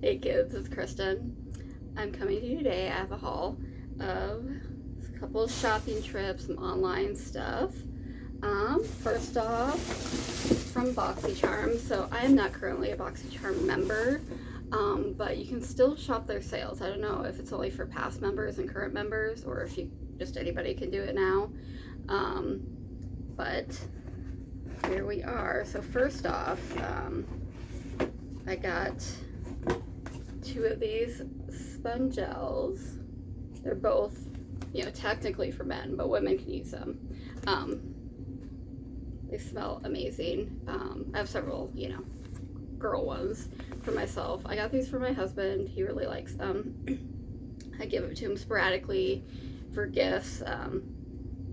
Hey kids, it's Kristen. I'm coming to you today. I have a haul of a couple of shopping trips, some online stuff. First off, from BoxyCharm. So I am not currently a BoxyCharm member, but you can still shop their sales. I don't know if it's only for past members and current members, or if just anybody can do it now. But here we are. So first off, I got 2 of these sponge gels. They're both, technically for men, but women can use them. They smell amazing. I have several, girl ones for myself. I got these for my husband. He really likes them. I give it to him sporadically for gifts.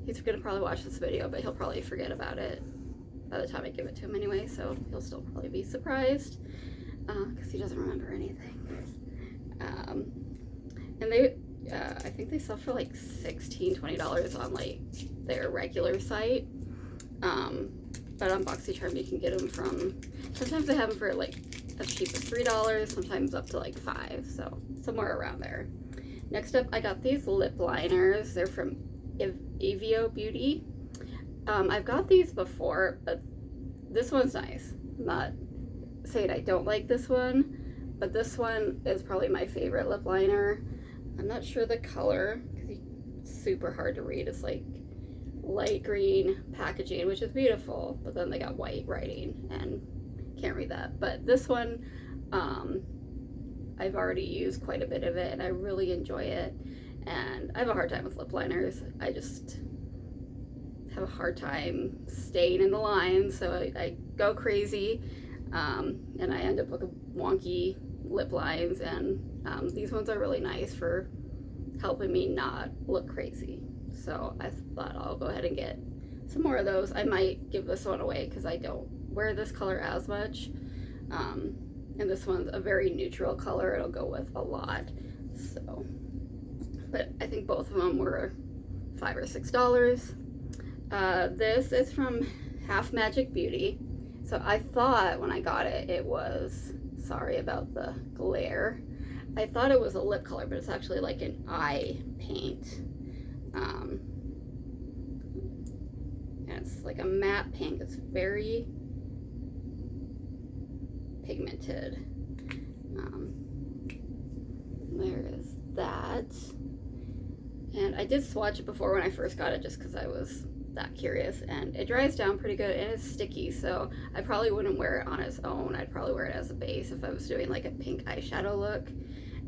He's gonna probably watch this video, but he'll probably forget about it by the time I give it to him anyway, so he'll still probably be surprised because he doesn't remember anything. And they, I think they sell for like $16-20 on like their regular site. But on BoxyCharm you can get them from, sometimes they have them for like as cheap as $3, sometimes up to like $5, so somewhere around there. Next up, I got these lip liners. They're from Evio Beauty. I've got these before, but this one's nice. I'm not saying I don't like this one, but this one is probably my favorite lip liner. I'm not sure the color because it's super hard to read. It's like light green packaging, which is beautiful, but then they got white writing and can't read that. But this one, I've already used quite a bit of it and I really enjoy it. And I have a hard time with lip liners. I just have a hard time staying in the line, so I go crazy, and I end up with wonky lip lines, and these ones are really nice for helping me not look crazy. So I thought I'll go ahead and get some more of those. I might give this one away because I don't wear this color as much, and this one's a very neutral color. It'll go with a lot. So, but I think both of them were $5 or $6. This is from Half Magic Beauty. So I thought when I got it, it was, sorry about the glare, I thought it was a lip color, but it's actually like an eye paint. And it's like a matte pink. It's very pigmented. There is that. And I did swatch it before when I first got it just because I was that curious, and it dries down pretty good and it's sticky, so I probably wouldn't wear it on its own. I'd probably wear it as a base if I was doing like a pink eyeshadow look,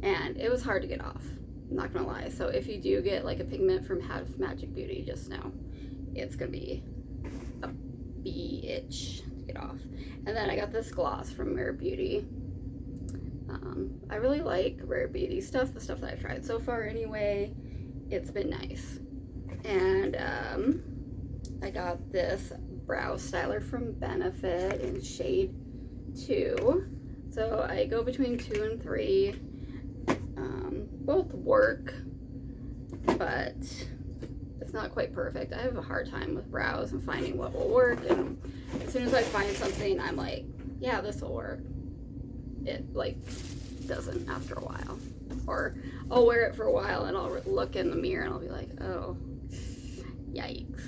and it was hard to get off, I'm not gonna lie. So if you do get like a pigment from Half Magic Beauty, just know it's gonna be a bitch to get off. And then I got this gloss from Rare Beauty. I really like Rare Beauty stuff, the stuff that I've tried so far anyway. It's been nice. And I got this brow styler from Benefit in shade 2. So I go between 2 and 3. Both work, but it's not quite perfect. I have a hard time with brows and finding what will work, and as soon as I find something, I'm like, yeah, this will work. It like doesn't after a while. Or I'll wear it for a while and I'll look in the mirror and I'll be like, oh, yikes.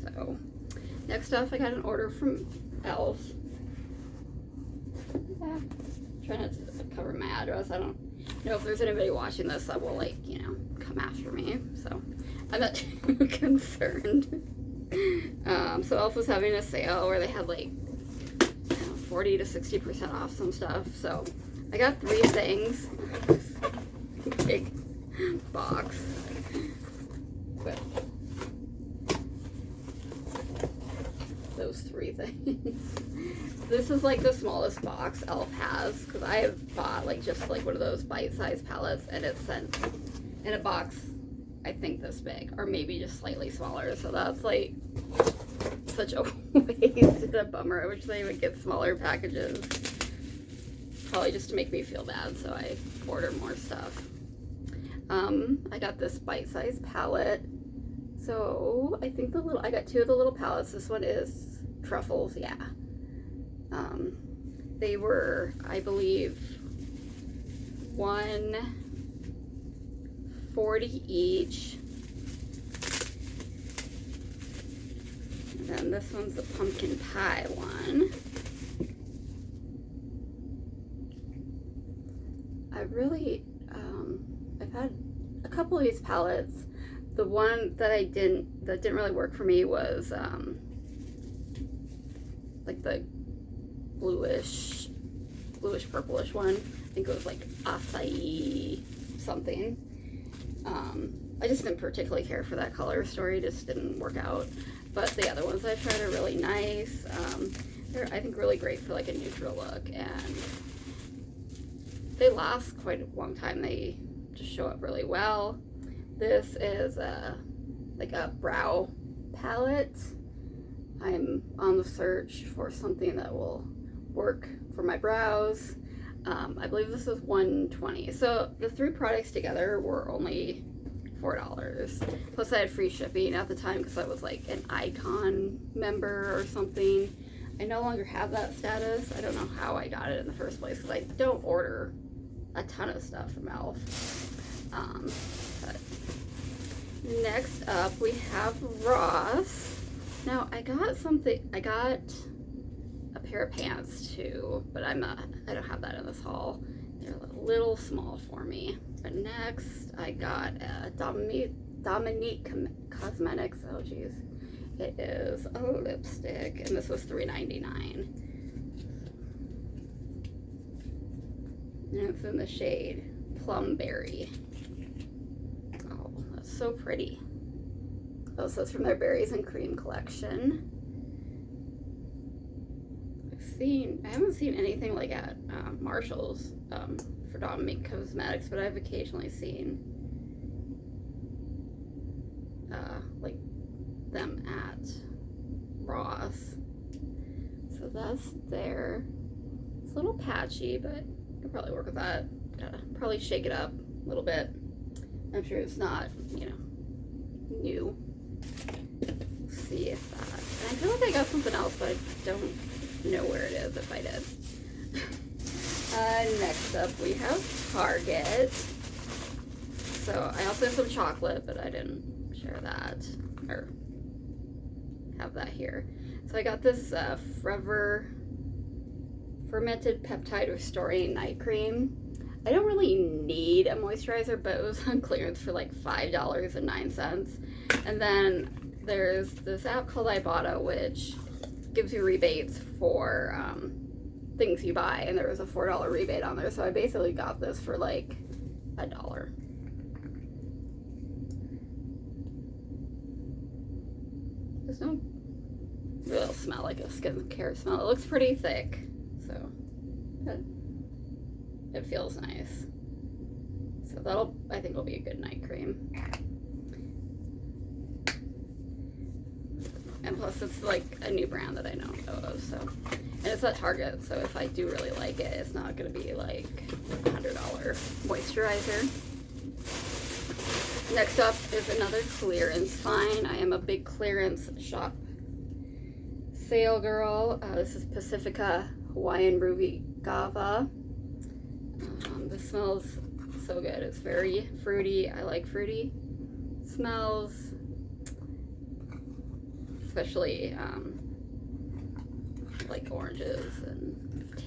So next up, I got an order from E.L.F. Yeah. Try not to cover my address. I don't know if there's anybody watching this that will like, come after me. So I'm not too concerned. So E.L.F. was having a sale where they had like 40 to 60% off some stuff. So I got 3 things. Big box. But those 3 things. This is like the smallest box E.L.F. has, because I have bought like just like one of those bite-sized palettes, and it's sent in a box I think this big, or maybe just slightly smaller. So that's like such a waste, a bummer. I wish they would get smaller packages, probably just to make me feel bad, so I order more stuff. I got this bite-sized palette. So I think I got 2 of the little palettes. This one is truffles, yeah. they were, I believe, $1.40 each. And then this one's the pumpkin pie one. I really, I've had a couple of these palettes. The one that didn't really work for me was like the bluish purplish one. I think it was like acai something. I just didn't particularly care for that color story, just didn't work out. But the other ones I've tried are really nice. They're, I think, really great for like a neutral look, and they last quite a long time. They just show up really well. This is like a brow palette. I'm on the search for something that will work for my brows. I believe this is $1.20. So the 3 products together were only $4. Plus I had free shipping at the time because I was like an Icon member or something. I no longer have that status. I don't know how I got it in the first place because I don't order a ton of stuff from E.L.F. But next up we have Ross. Now I got a pair of pants too, but I don't have that in this haul. They're a little small for me. But next I got a Dominique Cosmetics. Oh geez. It is a lipstick, and this was $3.99. And it's in the shade Plum Berry. Oh, that's so pretty. Oh, so it's from their Berries and Cream collection. I haven't seen anything like at Marshall's for Dominique Cosmetics, but I've occasionally seen like them at Ross. So that's there. It's a little patchy, but I could probably work with that. Gotta probably shake it up a little bit. I'm sure it's not, you know, new. Let's see if that. And I feel like I got something else, but I don't know where it is if I did. Next up we have Target. So I also have some chocolate, but I didn't share that or have that here. So I got this Forever Fermented Peptide Restoring Night Cream. I don't really need a moisturizer, but it was on clearance for like $5.09. And then there's this app called Ibotta, which gives you rebates for things you buy, and there was a $4 rebate on there, so I basically got this for like $1. There's no real smell like a skincare smell. It looks pretty thick, so it feels nice. So that'll, I think, will be a good night cream. And plus it's like a new brand that I know of, so. And it's at Target, so if I do really like it, it's not gonna be like a $100 moisturizer. Next up is another clearance find. I am a big clearance shop sale girl. This is Pacifica Hawaiian Ruby Gava. This smells so good. It's very fruity. I like fruity smells, especially like oranges and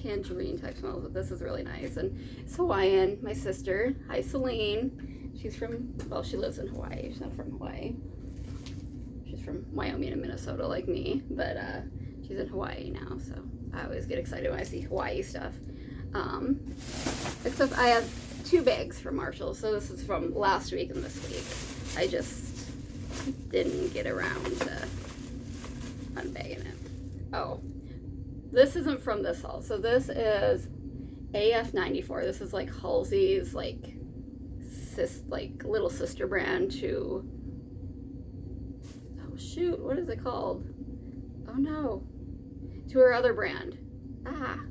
tangerine type smells, but this is really nice. And it's Hawaiian. My sister, hi Celine, she's from, well, she lives in Hawaii. She's not from Hawaii. She's from Wyoming and Minnesota like me, but she's in Hawaii now, so I always get excited when I see Hawaii stuff. Except I have 2 bags from Marshall, so this is from last week and this week. I just didn't get around to unbagging it. Oh, this isn't from this haul. So this is AF94. This is like Halsey's like little sister brand to, oh shoot, what is it called? Oh no, to her other brand.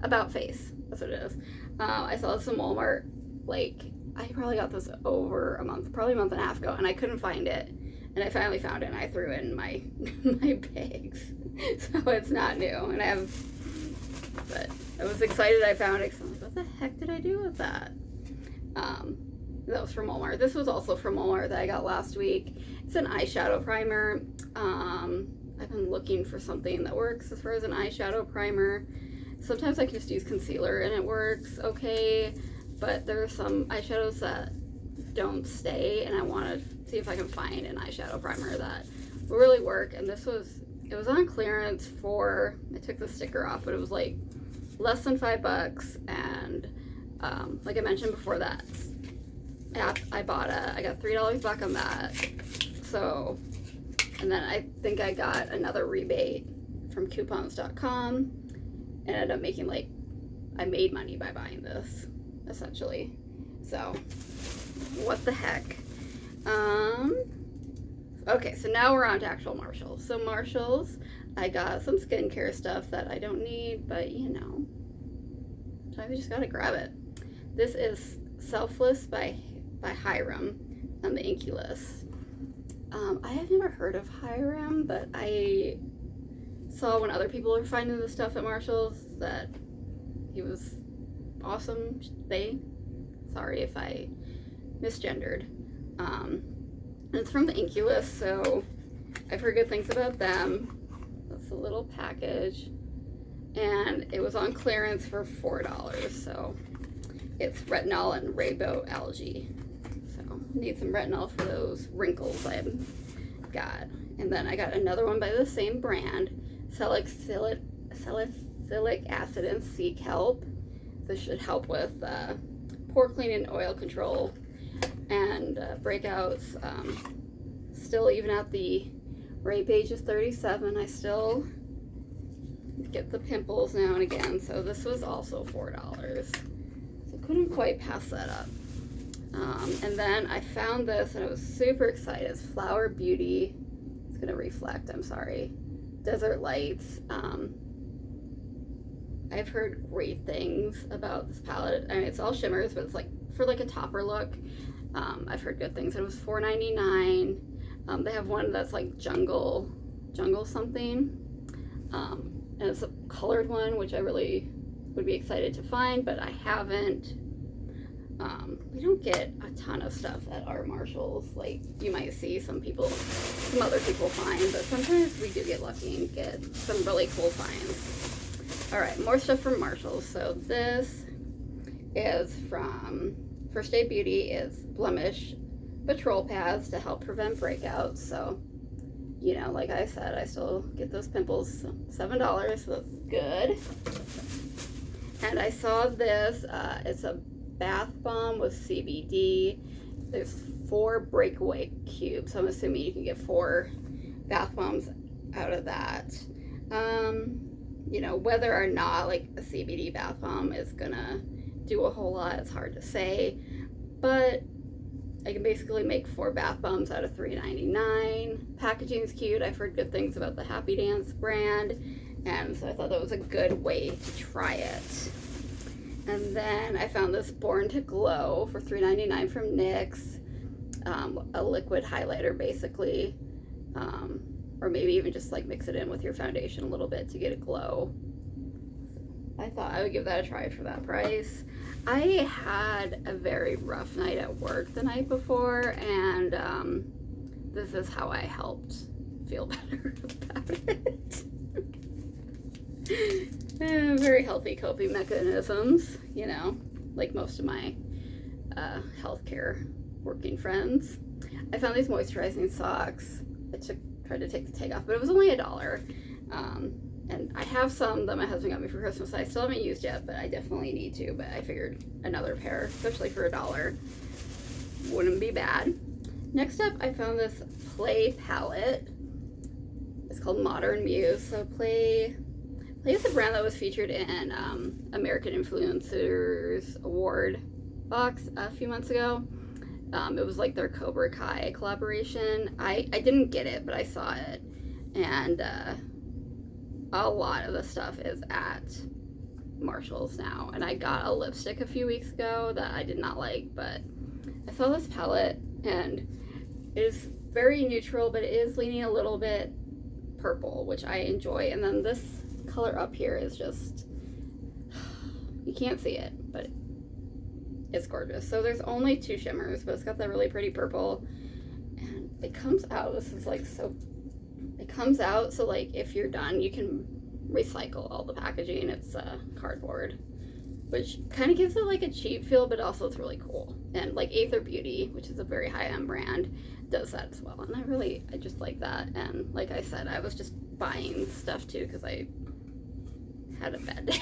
About Face. That's what it is. I saw this in Walmart. Like, I probably got this over a month, probably a month and a half ago, and I couldn't find it. And I finally found it, and I threw it in my my bags. So it's not new. And I have, but I was excited I found it, because I'm like, what the heck did I do with that? That was from Walmart. This was also from Walmart that I got last week. It's an eyeshadow primer. I've been looking for something that works as far as an eyeshadow primer. Sometimes I can just use concealer and it works okay, but there are some eyeshadows that don't stay, and I want to see if I can find an eyeshadow primer that will really work. And it was on clearance for, I took the sticker off, but it was like less than $5, and like I mentioned before, that app I got $3 back on that. So, and then I think I got another rebate from coupons.com, and ended up making, like, I made money by buying this, essentially. So, what the heck? Okay, so now we're on to actual Marshalls. So Marshalls, I got some skincare stuff that I don't need, but you know, sometimes you just gotta grab it. This is Selfless by Hiram on the Inky List. I have never heard of Hiram, but I saw when other people were finding the stuff at Marshalls that he was awesome. Sorry if I misgendered. And it's from the Inky List, so I've heard good things about them. That's a little package, and it was on clearance for $4. So it's retinol and rainbow algae. So need some retinol for those wrinkles I've got. And then I got another one by the same brand, salicylic acid and sea kelp. This should help with pore cleaning, oil control, and breakouts. Still, even at the rape age of 37, I still get the pimples now and again. So this was also $4. So couldn't quite pass that up. And then I found this, and I was super excited. It's Flower Beauty. It's gonna reflect, I'm sorry. Desert Lights. I've heard great things about this palette. I mean, it's all shimmers, but it's like for like a topper look. I've heard good things. It was $4.99. They have one that's like jungle something, and it's a colored one, which I really would be excited to find, but I haven't. We don't get a ton of stuff at our Marshalls. Like, you might see some other people find, but sometimes we do get lucky and get some really cool finds. All right, more stuff from Marshalls. So this is from First Aid Beauty. Is Blemish Patrol Pads to help prevent breakouts. So, you know, like I said, I still get those pimples. $7, so that's good. And I saw this. It's a bath bomb with CBD. There's 4 breakaway cubes, so I'm assuming you can get 4 bath bombs out of that. You know, whether or not like a CBD bath bomb is gonna do a whole lot, it's hard to say, but I can basically make 4 bath bombs out of $3.99. Packaging's cute. I've heard good things about the Happy Dance brand, and so I thought that was a good way to try it. And then I found this Born to Glow for $3.99 from NYX. A liquid highlighter, basically. Or maybe even just like mix it in with your foundation a little bit to get a glow. I thought I would give that a try for that price. I had a very rough night at work the night before, and this is how I helped feel better about it. Very healthy coping mechanisms, you know, like most of my healthcare working friends. I found these moisturizing socks. I tried to take the tag off, but it was only $1. And I have some that my husband got me for Christmas I still haven't used yet, but I definitely need to. But I figured another pair, especially for $1, wouldn't be bad. Next up, I found this Play palette. It's called Modern Muse. So Play is a brand that was featured in American Influencers Award box a few months ago. It was like their Cobra Kai collaboration. I didn't get it, but I saw it, and a lot of the stuff is at Marshalls now. And I got a lipstick a few weeks ago that I did not like, but I saw this palette, and it is very neutral, but it is leaning a little bit purple, which I enjoy. And then this color up here is just, You can't see it, but it's gorgeous. So there's only 2 shimmers, but it's got that really pretty purple. And it comes out, this is like so, it comes out so like if you're done, you can recycle all the packaging. It's cardboard, which kind of gives it like a cheap feel, but also it's really cool. And like Aether Beauty, which is a very high-end brand, does that as well. And I just like that. And like I said, I was just buying stuff too because I had a bad day.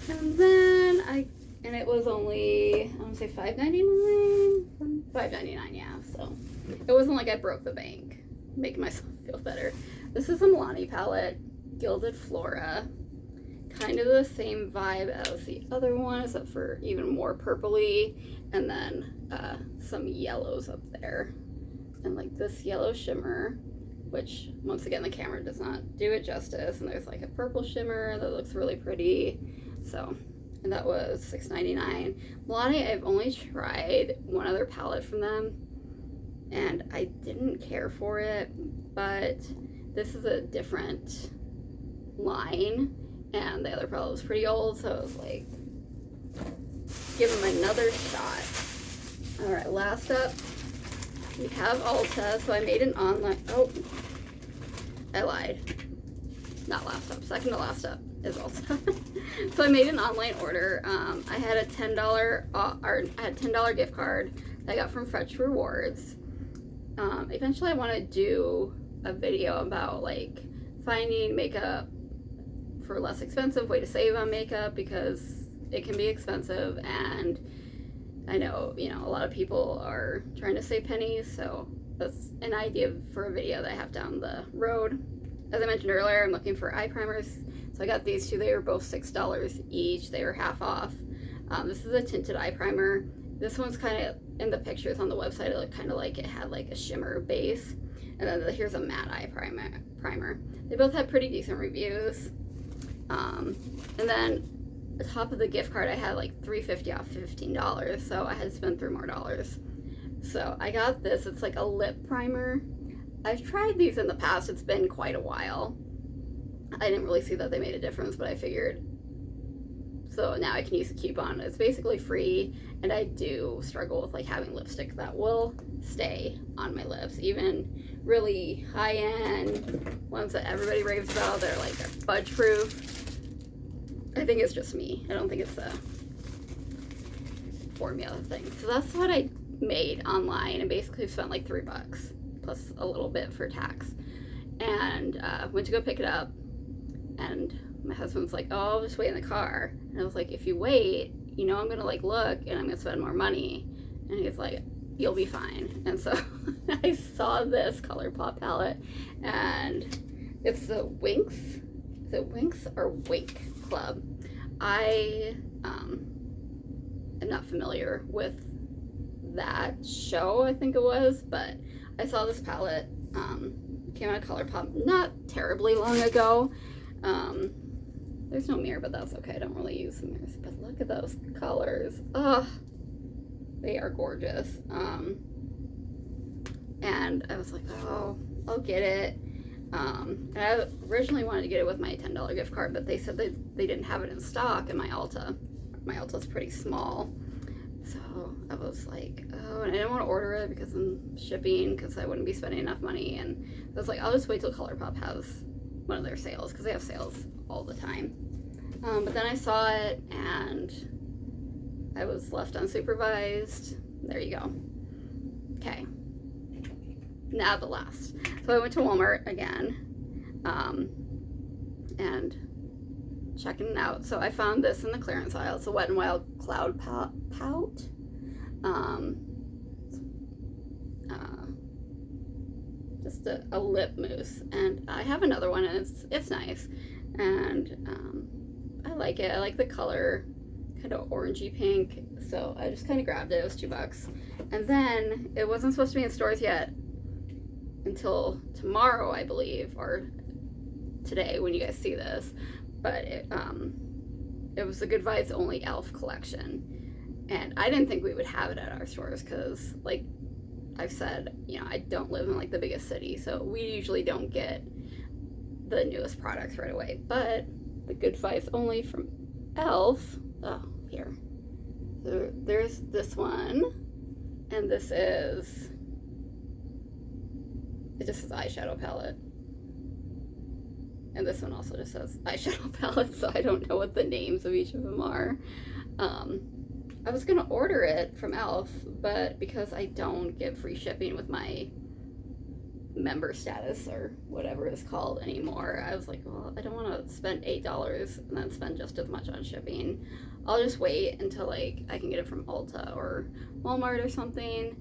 And then it was only, I want to say $5.99? $5.99, yeah. So it wasn't like I broke the bank, making myself feel better. This is a Milani palette, Gilded Flora. Kind of the same vibe as the other one, except for even more purpley, and then some yellows up there. And like this yellow shimmer, which once again the camera does not do it justice, and there's like a purple shimmer that looks really pretty. So, and that was $6.99. Milani, I've only tried one other palette from them, and I didn't care for it, but this is a different line, and the other palette was pretty old, so I was like, give them another shot. All right, last up, we have Ulta. So I made an online, oh, I lied. Not last up, second to last up is Ulta. So I made an online order. I had a $10 gift card that I got from Fresh Rewards. Eventually I want to do a video about like finding makeup for less expensive, way to save on makeup, because it can be expensive, and I know, you know, a lot of people are trying to save pennies, so that's an idea for a video that I have down the road. As I mentioned earlier, I'm looking for eye primers, so I got these 2. They were both $6 each. They were half off. This is a tinted eye primer. This one's kind of, in the pictures on the website, it looked kind of like it had like a shimmer base, and then here's a matte eye primer. They both had pretty decent reviews. And then the top of the gift card, I had like $3.50 off $15, so I had to spend $3 more. So I got this. It's like a lip primer. I've tried these in the past. It's been quite a while. I didn't really see that they made a difference, but I figured, so now I can use a coupon. It's basically free, and I do struggle with like having lipstick that will stay on my lips, even really high-end ones that everybody raves about. They're like fudge proof. I think it's just me. I don't think it's a formula thing. So that's what I made online, and basically spent like $3 plus a little bit for tax. And went to go pick it up, and my husband's like, oh, I'll just wait in the car. And I was like, if you wait, you know I'm gonna like look and I'm gonna spend more money. And he's like, you'll be fine. And so I saw this ColourPop palette, and it's the Winx. Is it Winx or Wink Club? I am not familiar with that show, I think it was, but I saw this palette. Came out of ColourPop not terribly long ago. There's no mirror, but that's okay. I don't really use the mirrors. But look at those colors. Oh, they are gorgeous. And I was like, oh, I'll get it. And I originally wanted to get it with my $10 gift card, but they said they didn't have it in stock in my Ulta. My Ulta's pretty small. So I was like, oh, and I didn't want to order it because I'm shipping, because I wouldn't be spending enough money. And I was like, I'll just wait till ColourPop has one of their sales, because they have sales all the time. But then I saw it, and I was left unsupervised. There you go. Okay. Now the last. So I went to Walmart again, and checking it out. So I found this in the clearance aisle. It's a Wet n Wild Cloud Pout. Just a lip mousse, and I have another one, and it's nice, and I like it. I like the color, kind of orangey pink, so I just kind of grabbed it. It was $2, and then it wasn't supposed to be in stores yet until tomorrow, I believe, or today when you guys see this, but it was the Good Vibes Only E.L.F. collection, and I didn't think we would have it at our stores, because like I've said, you know, I don't live in like the biggest city, so we usually don't get the newest products right away. But the Good Vibes Only from E.L.F. Oh, here. So there's this one, and this is, it just says eyeshadow palette. And this one also just says eyeshadow palette, so I don't know what the names of each of them are. I was gonna order it from E.L.F, but because I don't get free shipping with my member status or whatever it's called anymore, I was like, well, I don't want to spend $8 and then spend just as much on shipping. I'll just wait until like I can get it from Ulta or Walmart or something,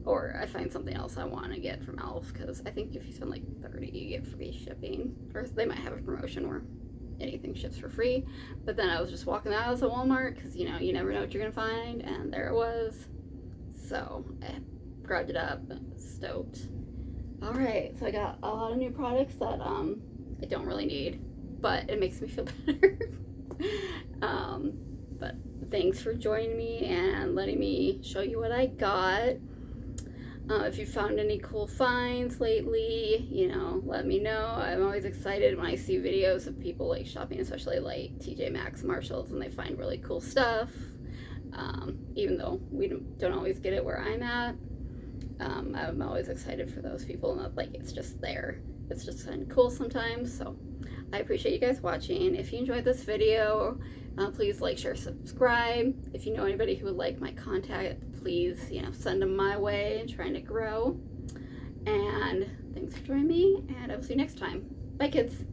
or I find something else I want to get from E.L.F, because I think if you spend like $30 you get free shipping, or they might have a promotion where anything ships for free. But then I was just walking the aisles at Walmart because you know you never know what you're gonna find, and there it was. So I grabbed it up and was stoked. All right, so I got a lot of new products that I don't really need, but it makes me feel better. But thanks for joining me and letting me show you what I got. If you found any cool finds lately, you know, let me know. I'm always excited when I see videos of people like shopping, especially like TJ Maxx, Marshalls, and they find really cool stuff. Even though we don't always get it where I'm at, I'm always excited for those people, and that, like, it's just there. It's just kind of cool sometimes. So I appreciate you guys watching. If you enjoyed this video, please like, share, subscribe. If you know anybody who would like my contact, please, you know, send them my way. I'm trying to grow. And thanks for joining me, and I will see you next time. Bye, kids.